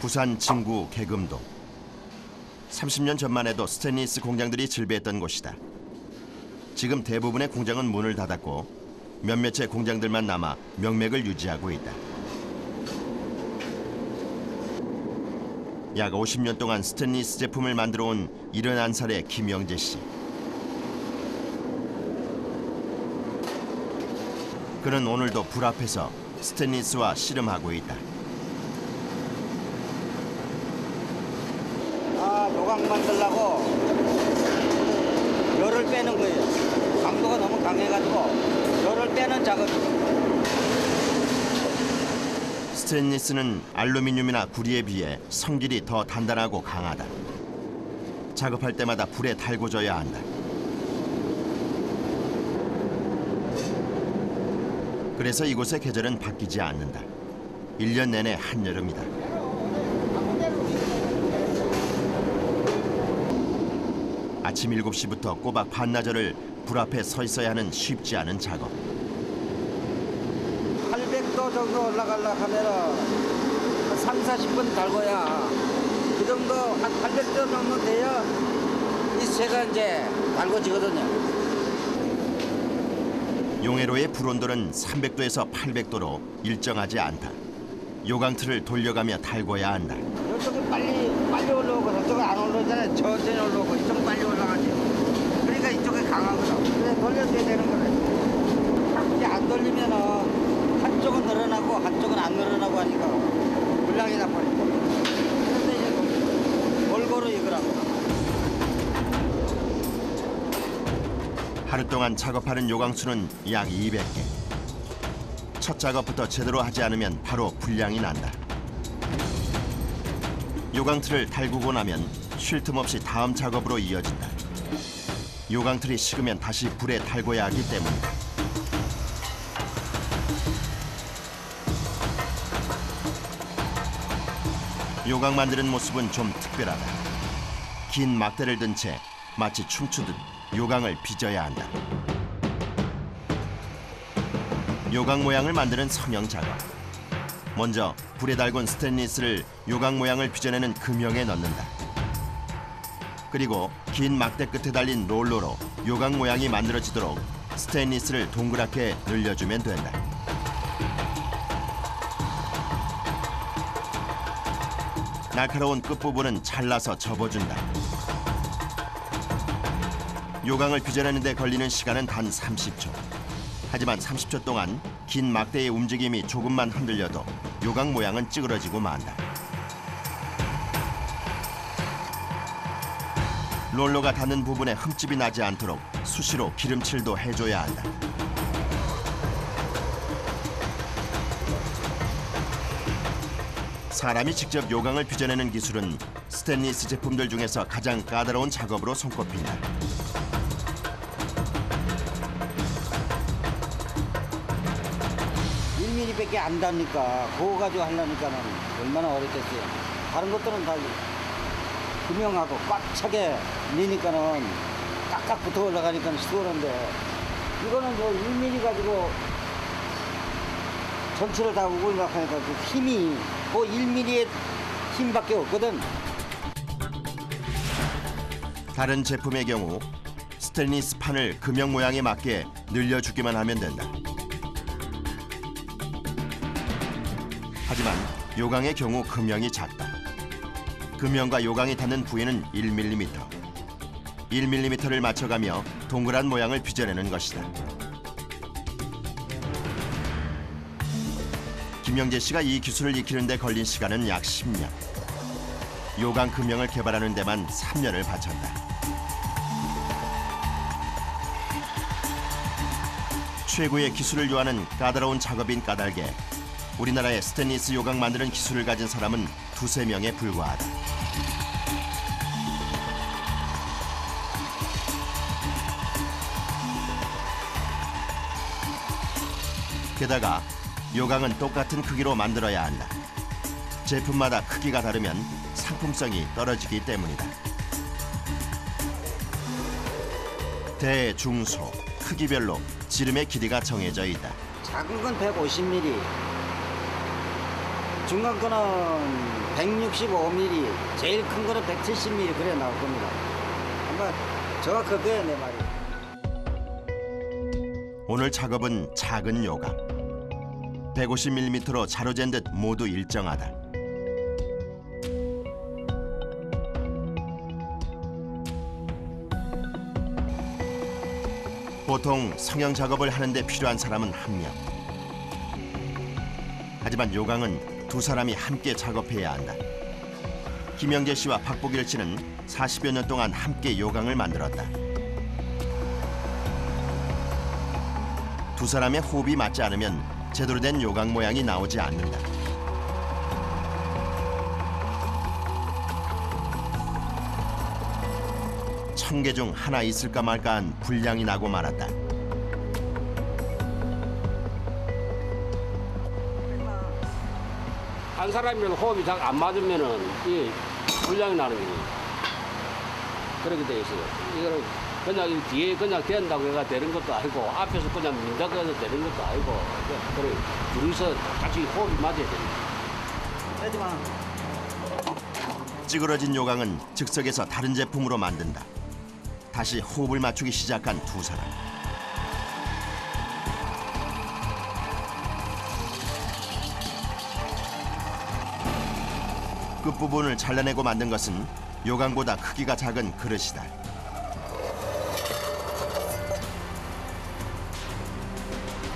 부산 진구 계금도. 30년 전만 해도 스테인리스 공장들이 즐비했던 곳이다. 지금 대부분의 공장은 문을 닫았고 몇몇의 공장들만 남아 명맥을 유지하고 있다. 약 50년 동안 스테인리스 제품을 만들어 온 71살의 김영재 씨. 그는 오늘도 불 앞에서 스테인리스와 씨름하고 있다. 요강 만들려고 열을 빼는 거예요. 강도가 너무 강해가지고 열을 빼는 작업이에요. 스테인리스는 알루미늄이나 구리에 비해 성질이 더 단단하고 강하다. 작업할 때마다 불에 달궈져야 한다. 그래서 이곳의 계절은 바뀌지 않는다. 1년 내내 한여름이다. 아침 7시부터 꼬박 반나절을 불 앞에 서 있어야 하는 쉽지 않은 작업. 800도 정도 올라가려고 하면 한 3, 40분 달궈야 그 정도 한 800도 정도 돼야 이 쇠가 이제 달궈지거든요. 용해로의 불 온도는 300도에서 800도로 일정하지 않다. 요강틀을 돌려가며 달궈야 한다. 이쪽이 빨리 올라오고 저쪽은 안 올라오잖아요. 천천히 올라오고 이쪽은 빨리 올라가지. 그러니까 이쪽이 강하거든. 그래 돌려줘야 되는 거래. 이게 안 돌리면은 한쪽은 늘어나고 한쪽은 안 늘어나고 하니까 분량이 나빠니까. 그런데 이제 골고루 이거라고. 하루 동안 작업하는 요강수는 약 200개. 첫 작업부터 제대로 하지 않으면 바로 불량이 난다. 요강틀을 달구고 나면 쉴 틈 없이 다음 작업으로 이어진다. 요강틀이 식으면 다시 불에 달궈야 하기 때문이다. 요강 만드는 모습은 좀 특별하다. 긴 막대를 든 채 마치 춤추듯 요강을 빚어야 한다. 요강 모양을 만드는 성형 작업. 먼저 불에 달군 스테인리스를 요강 모양을 빚어내는 금형에 넣는다. 그리고 긴 막대 끝에 달린 롤러로 요강 모양이 만들어지도록 스테인리스를 동그랗게 늘려주면 된다. 날카로운 끝부분은 잘라서 접어준다. 요강을 빚어내는 데 걸리는 시간은 단 30초. 하지만 30초 동안 긴 막대의 움직임이 조금만 흔들려도 요강 모양은 찌그러지고 만다. 롤러가 닿는 부분에 흠집이 나지 않도록 수시로 기름칠도 해줘야 한다. 사람이 직접 요강을 빚어내는 기술은 스테인리스 제품들 중에서 가장 까다로운 작업으로 손꼽힌다. 밖에 안 닿으니까 그거 가지고 하려니까는 얼마나 어렵겠어요. 다른 것들은 다 금형하고 꽉 차게 넣으니까는 깍깍 붙어 올라가니까 수월한데 이거는 저 1mm 가지고 전체를 다 우글락 하니까 그 힘이 그 1mm의 힘밖에 없거든. 다른 제품의 경우 스테인리스 판을 금형 모양에 맞게 늘려주기만 하면 된다. 하지만 요강의 경우 금형이 작다. 금형과 요강이 닿는 부위는 1mm. 1mm를 맞춰가며 동그란 모양을 빚어내는 것이다. 김영재 씨가 이 기술을 익히는 데 걸린 시간은 약 10년. 요강 금형을 개발하는 데만 3년을 바쳤다. 최고의 기술을 요하는 까다로운 작업인 까닭에 우리나라에 스테인리스 요강 만드는 기술을 가진 사람은 2~3명에 불과하다. 게다가 요강은 똑같은 크기로 만들어야 한다. 제품마다 크기가 다르면 상품성이 떨어지기 때문이다. 대, 중, 소, 크기별로 지름의 길이가 정해져 있다. 작은 건 150mm, 중간 거는 165mm, 제일 큰 거는 170mm 그래 나올 겁니다. 아마 정확하게 내 말이. 오늘 작업은 작은 요강. 150mm로 자로 잰 듯 모두 일정하다. 보통 성형 작업을 하는데 필요한 사람은 1명. 하지만 요강은 2사람이 함께 작업해야 한다. 김영재 씨와 박보길 씨는 40여 년 동안 함께 요강을 만들었다. 2사람의 호흡이 맞지 않으면 제대로 된 요강 모양이 나오지 않는다. 천 개 중 하나 있을까 말까한 분량이 나고 말았다. 한 사람이면 호흡이 잘 안 맞으면은 이 불량이 나는 거지. 그렇게 돼 있어요. 이거는 그냥 이 뒤에 그냥 된다고 해가 되는 것도 아니고 앞에서 그냥 민다고 해서 되는 것도 아니고 그래 둘이서 같이 호흡이 맞아야 됩니다. 하지 마. 찌그러진 요강은 즉석에서 다른 제품으로 만든다. 다시 호흡을 맞추기 시작한 2사람. 끝부분을 잘라내고 만든 것은 요강보다 크기가 작은 그릇이다.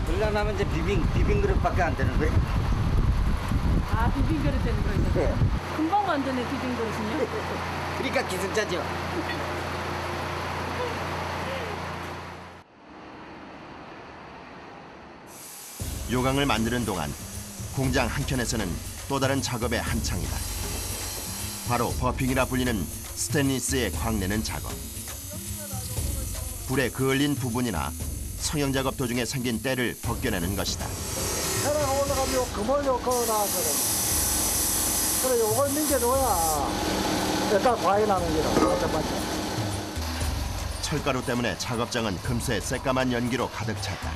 불량나면 이제 비빔 그릇밖에 안 되는 거예요. 아, 비빔그릇 되는 거죠? 네. 금방 만드네, 비빔그릇은요? 그러니까 기술자죠. 요강을 만드는 동안 공장 한켠에서는 또 다른 작업에 한창이다. 바로 버핑이라 불리는 스테인리스의 광내는 작업. 불에 그을린 부분이나 성형 작업 도중에 생긴 때를 벗겨내는 것이다. 해가 올라가면 그물로 걸어놔 그래 요걸 민겨줘야 일단 과일 나는 게라 첫 번째. 철가루 때문에 작업장은 금세 새까만 연기로 가득 찼다.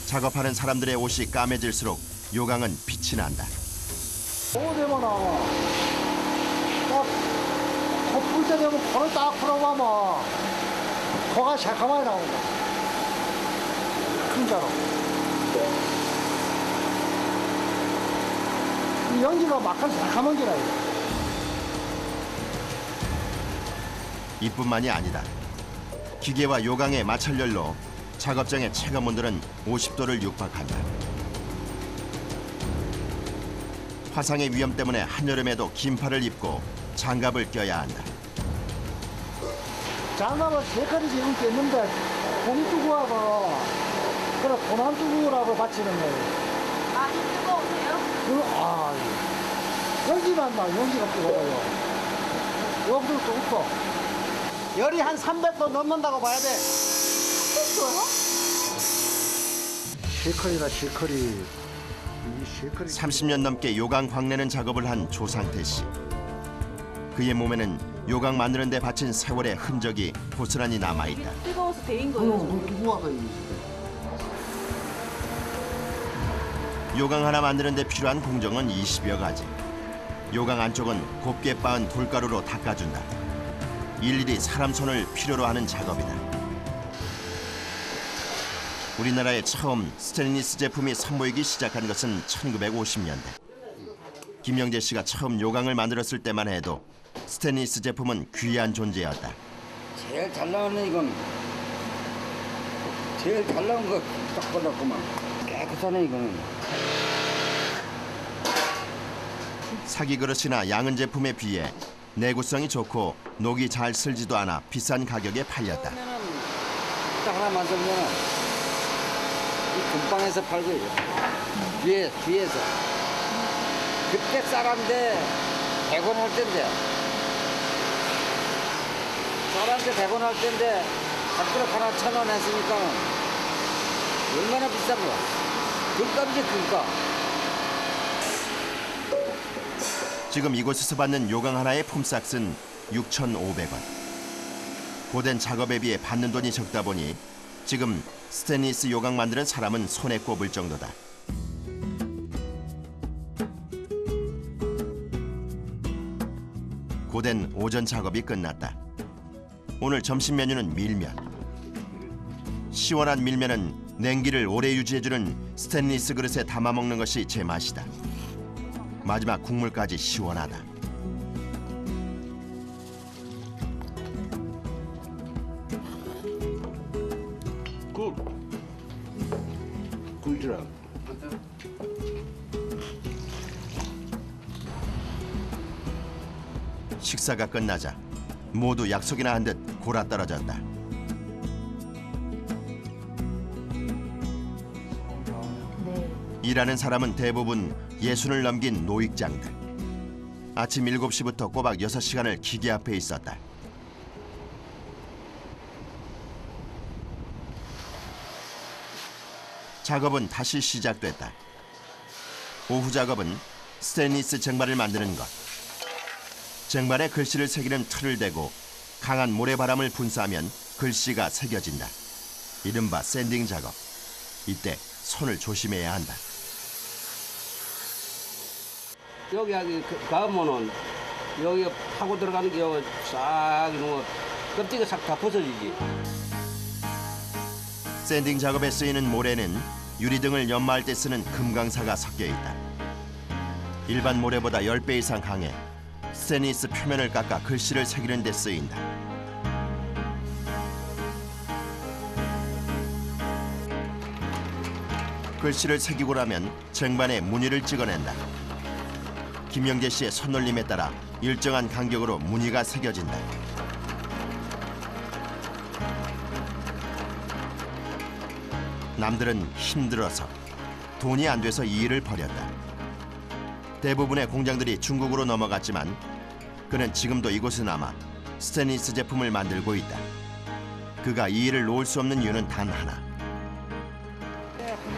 작업하는 사람들의 옷이 까매질수록 요강은 빛이 난다. 오후 되면은 딱 코풀 때 되면 코를 딱 풀어보면 코가 새까맣게 나온다. 진짜로. 이 연기가 막한 새까만 기라 이거. 이뿐만이 아니다. 기계와 요강의 마찰열로 작업장의 체감 온도는 50도를 육박한다. 화상의 위험 때문에 한여름에도 긴팔을 입고 장갑을 껴야 한다. 장갑을 세 가지 지금 꼈는데 공뚜구하고 그래 고난뚜구라고 받치는 거예요. 많이 뜨거우세요? 연기가 안 나, 연기가 뜨거워요. 여기도 뜨겁고. 열이 한 300도 넘는다고 봐야 돼. 실컬이다, 실컬이. 이 실컬이. 30년 넘게 요강 광내는 작업을 한 조상태 씨. 그의 몸에는 요강 만드는 데 바친 세월의 흔적이 고스란히 남아있다. 뜨거워서 데인 거예요? 누구가 요강 하나 만드는 데 필요한 공정은 20여 가지. 요강 안쪽은 곱게 빻은 돌가루로 닦아준다. 일일이 사람 손을 필요로 하는 작업이다. 우리나라에 처음 스테인리스 제품이 선보이기 시작한 것은 1950년대. 김영재 씨가 처음 요강을 만들었을 때만 해도 스테인리스 제품은 귀한 존재였다. 제일 잘 나오는 이건 제일 잘 나온 거 딱 골랐구만. 깨끗하네 이거는. 사기 그릇이나 양은 제품에 비해 내구성이 좋고 녹이 잘 슬지도 않아 비싼 가격에 팔렸다. 딱 하나 만들면은 이 금방에서 팔고요. 뒤에서. 그때 쌀한데 100원 할 때인데. 쌀한데 100원 할 때인데 한 그릇 하나 1,000원 했으니까 얼마나 비싼 거야. 금값이지 금값. 지금 이곳에서 받는 요강 하나의 품삯은 6,500원. 고된 작업에 비해 받는 돈이 적다 보니 지금 스테인리스 요강 만드는 사람은 손에 꼽을 정도다. 고된 오전 작업이 끝났다. 오늘 점심 메뉴는 밀면. 시원한 밀면은 냉기를 오래 유지해주는 스테인리스 그릇에 담아 먹는 것이 제 맛이다. 마지막 국물까지 시원하다. 굴주라. 식사가 끝나자 모두 약속이나 한 듯 골아떨어졌다. 일하는 사람은 대부분 60을 넘긴 노익장들. 아침 7시부터 꼬박 6시간을 기계 앞에 있었다. 작업은 다시 시작됐다. 오후 작업은 스테인리스 쟁반을 만드는 것. 쟁반에 글씨를 새기는 틀을 대고 강한 모래바람을 분사하면 글씨가 새겨진다. 이른바 샌딩 작업. 이때 손을 조심해야 한다. 여기 가면은 여기 파고 들어가는 게 싹 이런 껍데기가 싹 다 벗어지지. 샌딩 작업에 쓰이는 모래는 유리 등을 연마할 때 쓰는 금강사가 섞여 있다. 일반 모래보다 10배 이상 강해 스테인리스 표면을 깎아 글씨를 새기는 데 쓰인다. 글씨를 새기고 나면 쟁반에 무늬를 찍어낸다. 김영재 씨의 손놀림에 따라 일정한 간격으로 무늬가 새겨진다. 남들은 힘들어서, 돈이 안 돼서 이 일을 벌였다. 대부분의 공장들이 중국으로 넘어갔지만 그는 지금도 이곳에 남아 스테인리스 제품을 만들고 있다. 그가 이 일을 놓을 수 없는 이유는 단 하나. 한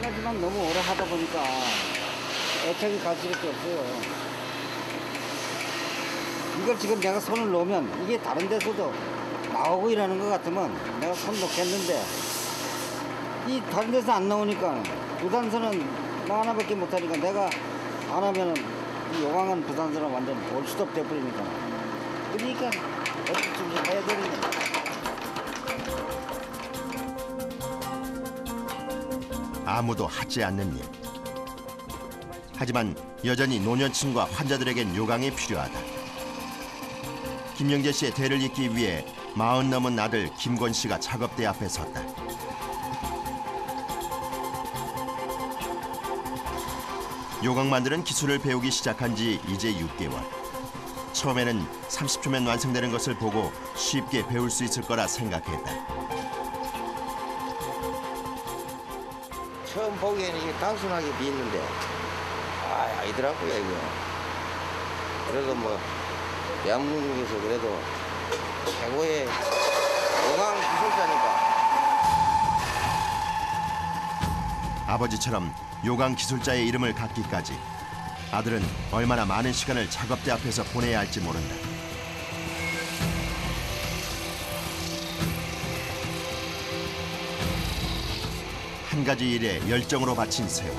가지만 너무 오래 하다 보니까 애착이 갈 수밖에 없어요. 이걸 지금 내가 손을 놓으면 이게 다른 데서도 나오고 이러는 것 같으면 내가 손 놓겠는데 이 다른 데서 안 나오니까 부산서는 나 하나밖에 못하니까 내가 안 하면은 이 요강한 부산서는 완전 볼스톱 돼버리니까 그러니까 어쩔 수 없이 해야 되는 아무도 하지 않는 일. 하지만 여전히 노년층과 환자들에겐 요강이 필요하다. 김영재 씨의 대를 잇기 위해 40 넘은 아들 김권 씨가 작업대 앞에 섰다. 요강 만드는 기술을 배우기 시작한 지 이제 6개월. 처음에는 30초면 완성되는 것을 보고 쉽게 배울 수 있을 거라 생각했다. 처음 보기에는 이게 단순하게 비있는데 아니더라고요 이거. 그래도 뭐 대한민국에서 그래도 최고의 요강 기술자니까. 아버지처럼 요강 기술자의 이름을 갖기까지 아들은 얼마나 많은 시간을 작업대 앞에서 보내야 할지 모른다. 한 가지 일에 열정으로 바친 세월.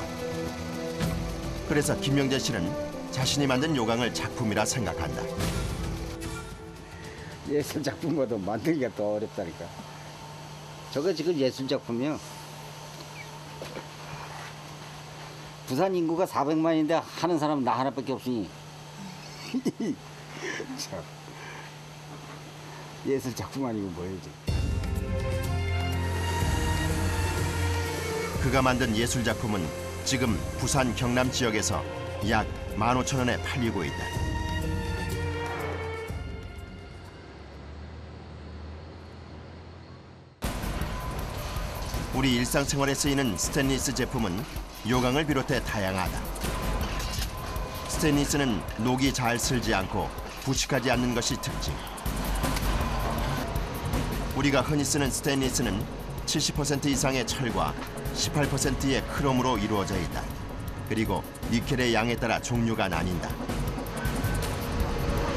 그래서 김영재 씨는 자신이 만든 요강을 작품이라 생각한다. 예술 작품보다 만들기가 더 어렵다니까. 저거 지금 예술 작품이요. 부산 인구가 400만인데 하는 사람은 나 하나밖에 없으니 참, 예술 작품 아니고 뭐예요? 그가 만든 예술 작품은 지금 부산 경남 지역에서 약 15,000원에 팔리고 있다. 우리 일상생활에 쓰이는 스테인리스 제품은 요강을 비롯해 다양하다. 스테인리스는 녹이 잘 슬지 않고 부식하지 않는 것이 특징. 우리가 흔히 쓰는 스테인리스는 70% 이상의 철과 18%의 크롬으로 이루어져 있다. 그리고 니켈의 양에 따라 종류가 나뉜다.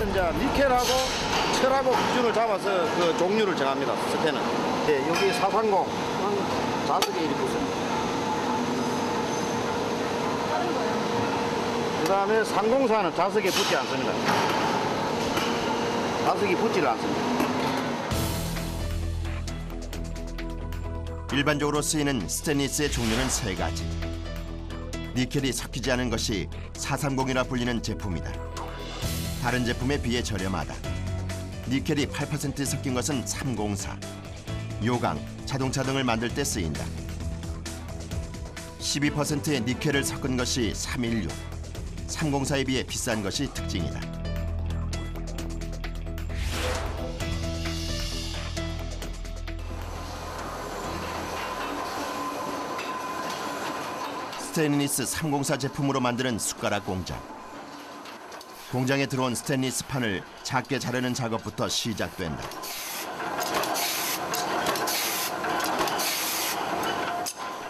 이제 니켈하고 철하고 기준을 잡아서 그 종류를 정합니다. 스테는. 네, 여기 430, 5개 이렇게 있어요. 다른 거요? 그 다음에 상공사는 자석에 붙지 않습니다. 자석이 붙지를 않습니다. 일반적으로 쓰이는 스테인리스의 종류는 3가지. 니켈이 섞이지 않은 것이 430이라 불리는 제품이다. 다른 제품에 비해 저렴하다. 니켈이 8% 섞인 것은 304. 요강, 자동차 등을 만들 때 쓰인다. 12%의 니켈을 섞은 것이 316. 304에 비해 비싼 것이 특징이다. 스테인리스 304 제품으로 만드는 숟가락 공장. 공장에 들어온 스테인리스 판을 작게 자르는 작업부터 시작된다.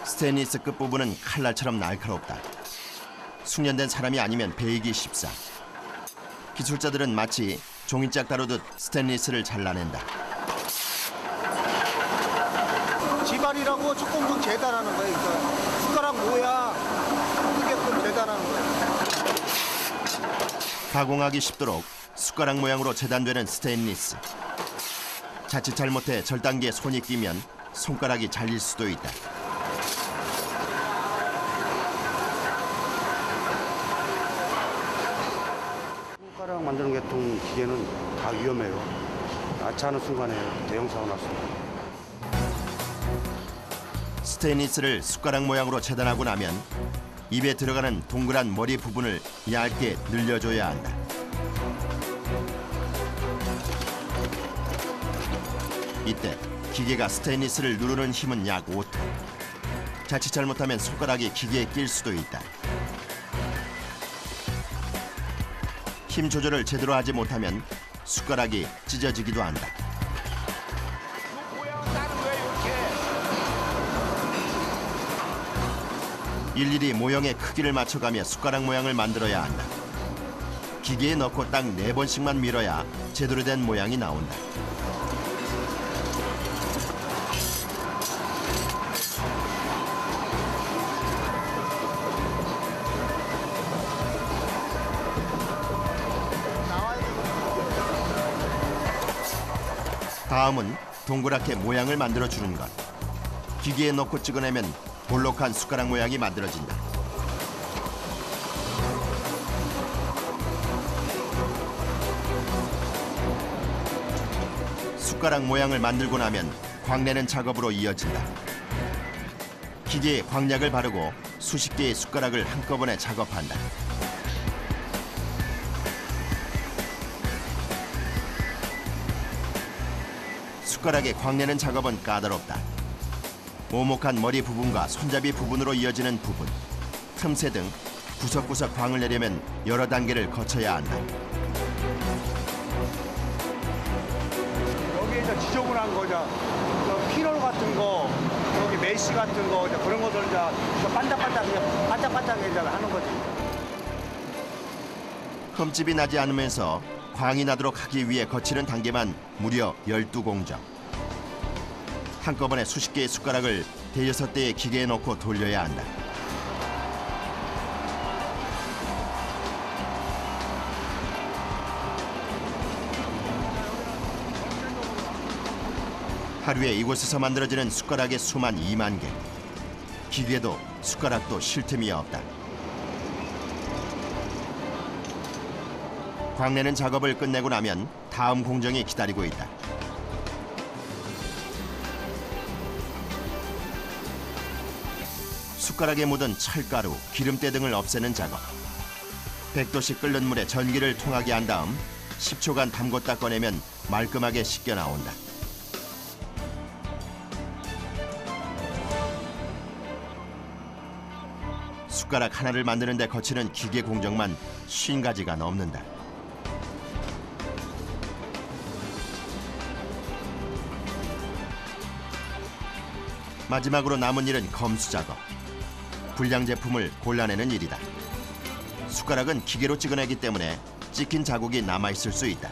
스테인리스 끝부분은 칼날처럼 날카롭다. 숙련된 사람이 아니면 베이기 쉽사. 기술자들은 마치 종이짝 다루듯 스테인리스를 잘라낸다. 지발이라고 조금 재단하는 거예요. 그러니까 숟가락 모양 크게끔 재단하는 거예요. 가공하기 쉽도록 숟가락 모양으로 재단되는 스테인리스. 자칫 잘못해 절단기에 손이 끼면 손가락이 잘릴 수도 있다. 숟가락 만드는 계통 기계는 다 위험해요. 아차하는 순간에 대형 사고 났습니다. 스테인리스를 숟가락 모양으로 재단하고 나면 입에 들어가는 동그란 머리 부분을 얇게 늘려줘야 한다. 이때 기계가 스테인리스를 누르는 힘은 약 5톤. 자칫 잘못하면 손가락이 기계에 낄 수도 있다. 힘 조절을 제대로 하지 못하면 숟가락이 찢어지기도 한다. 일일이 모형의 크기를 맞춰가며 숟가락 모양을 만들어야 한다. 기계에 넣고 딱 4번씩만 밀어야 제대로 된 모양이 나온다. 다음은 동그랗게 모양을 만들어주는 것. 기계에 넣고 찍어내면 볼록한 숟가락 모양이 만들어진다. 숟가락 모양을 만들고 나면 광내는 작업으로 이어진다. 기계에 광약을 바르고 수십 개의 숟가락을 한꺼번에 작업한다. 숟가락에 광내는 작업은 까다롭다. 오목한 머리 부분과 손잡이 부분으로 이어지는 부분, 틈새 등 구석구석 광을 내려면 여러 단계를 거쳐야 한다. 여기 이제 지저분한 거, 저 피롤 같은 거, 여기 메시 같은 거, 이제 그런 것들 이제 반짝반짝 그냥 반짝반짝 이제 하는 거지. 흠집이 나지 않으면서 광이 나도록 하기 위해 거치는 단계만 무려 12공정. 한꺼번에 수십 개의 숟가락을 대여섯 대의 기계에 넣고 돌려야 한다. 하루에 이곳에서 만들어지는 숟가락의 수만 2만 개. 기계도 숟가락도 쉴 틈이 없다. 광내는 작업을 끝내고 나면 다음 공정이 기다리고 있다. 숟가락에 묻은 철가루, 기름때 등을 없애는 작업. 100도씩 끓는 물에 전기를 통하게 한 다음 10초간 담궜다 꺼내면 말끔하게 씻겨 나온다. 숟가락 하나를 만드는 데 거치는 기계 공정만 50가지가 넘는다. 마지막으로 남은 일은 검수 작업. 불량 제품을 골라내는 일이다. 숟가락은 기계로 찍어내기 때문에 찍힌 자국이 남아있을 수 있다.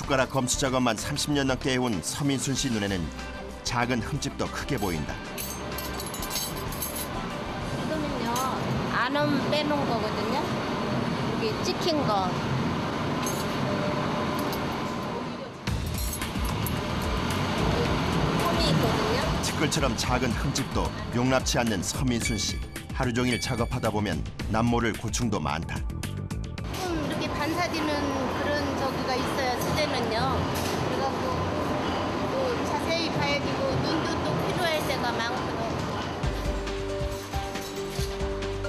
숟가락 검수 작업만 30년 넘게 해온 서민순 씨 눈에는 작은 흠집도 크게 보인다. 이거는요, 안음 빼놓은 거거든요. 여기 찍힌 거. 홈이 있거든요. 티끌처럼 작은 흠집도 용납치 않는 서민순 씨. 하루 종일 작업하다 보면 남모를 고충도 많다. 좀 이렇게 반사되는 그런 저기가 있어요. 수제는요. 그래갖고 또 자세히 봐야 되고 눈도 또 필요할 때가 많거든요.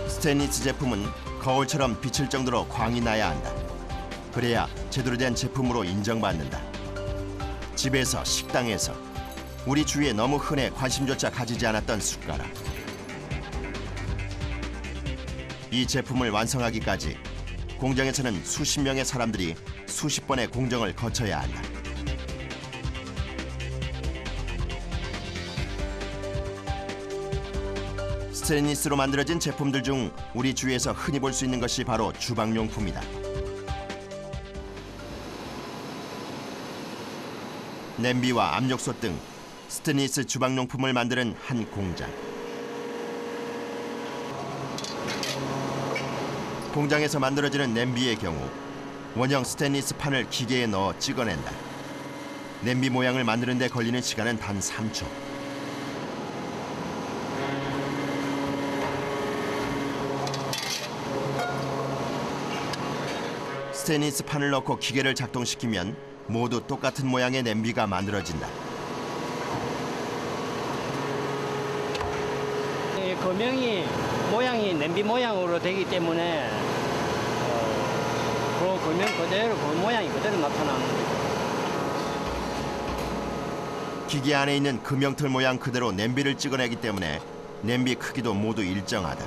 스테인리스 제품은 거울처럼 비칠 정도로 광이 나야 한다. 그래야 제대로 된 제품으로 인정받는다. 집에서 식당에서 우리 주위에 너무 흔해 관심조차 가지지 않았던 숟가락. 이 제품을 완성하기까지 공장에서는 수십 명의 사람들이 수십 번의 공정을 거쳐야 한다. 스테인리스로 만들어진 제품들 중 우리 주위에서 흔히 볼 수 있는 것이 바로 주방용품이다. 냄비와 압력솥 등 스테인리스 주방용품을 만드는 한 공장. 공장에서 만들어지는 냄비의 경우 원형 스테인리스 판을 기계에 넣어 찍어낸다. 냄비 모양을 만드는 데 걸리는 시간은 단 3초. 스테인리스 판을 넣고 기계를 작동시키면 모두 똑같은 모양의 냄비가 만들어진다. 금형이 모양이 냄비 모양으로 되기 때문에 그 금형 그대로 그 모양이 그대로 나타나는 거죠. 기계 안에 있는 금형틀 모양 그대로 냄비를 찍어내기 때문에 냄비 크기도 모두 일정하다.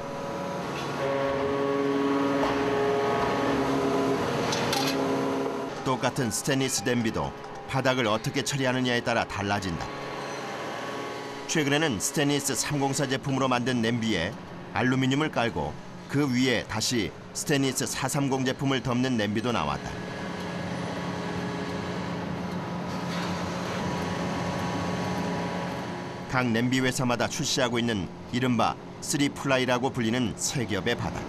똑같은 스테인리스 냄비도 바닥을 어떻게 처리하느냐에 따라 달라진다. 최근에는 스테인리스 304 제품으로 만든 냄비에 알루미늄을 깔고 그 위에 다시 스테인리스 430 제품을 덮는 냄비도 나왔다. 각 냄비 회사마다 출시하고 있는 이른바 3플라이라고 불리는 세 겹의 바닥.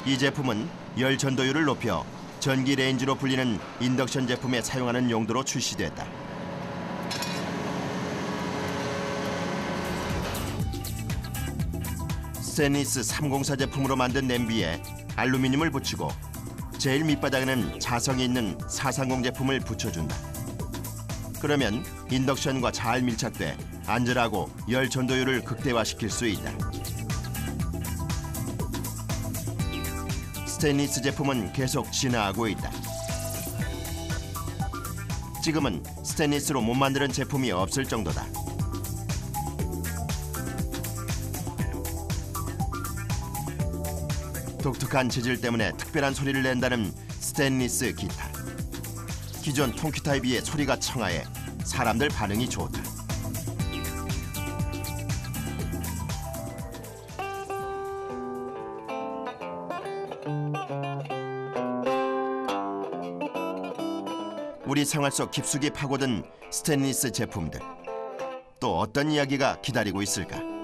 이 제품은 열 전도율을 높여 전기 레인지로 불리는 인덕션 제품에 사용하는 용도로 출시됐다. 스테인리스 304 제품으로 만든 냄비에 알루미늄을 붙이고 제일 밑바닥에는 자성이 있는 430 제품을 붙여준다. 그러면 인덕션과 잘 밀착돼 안전하고 열 전도율을 극대화시킬 수 있다. 스테인리스 제품은 계속 진화하고 있다. 지금은 스테인리스로 못 만드는 제품이 없을 정도다. 독특한 재질 때문에 특별한 소리를 낸다는 스테인리스 기타. 기존 통기타에 비해 소리가 청아해 사람들 반응이 좋다. 우리 생활 속 깊숙이 파고든 스테인리스 제품들. 또 어떤 이야기가 기다리고 있을까?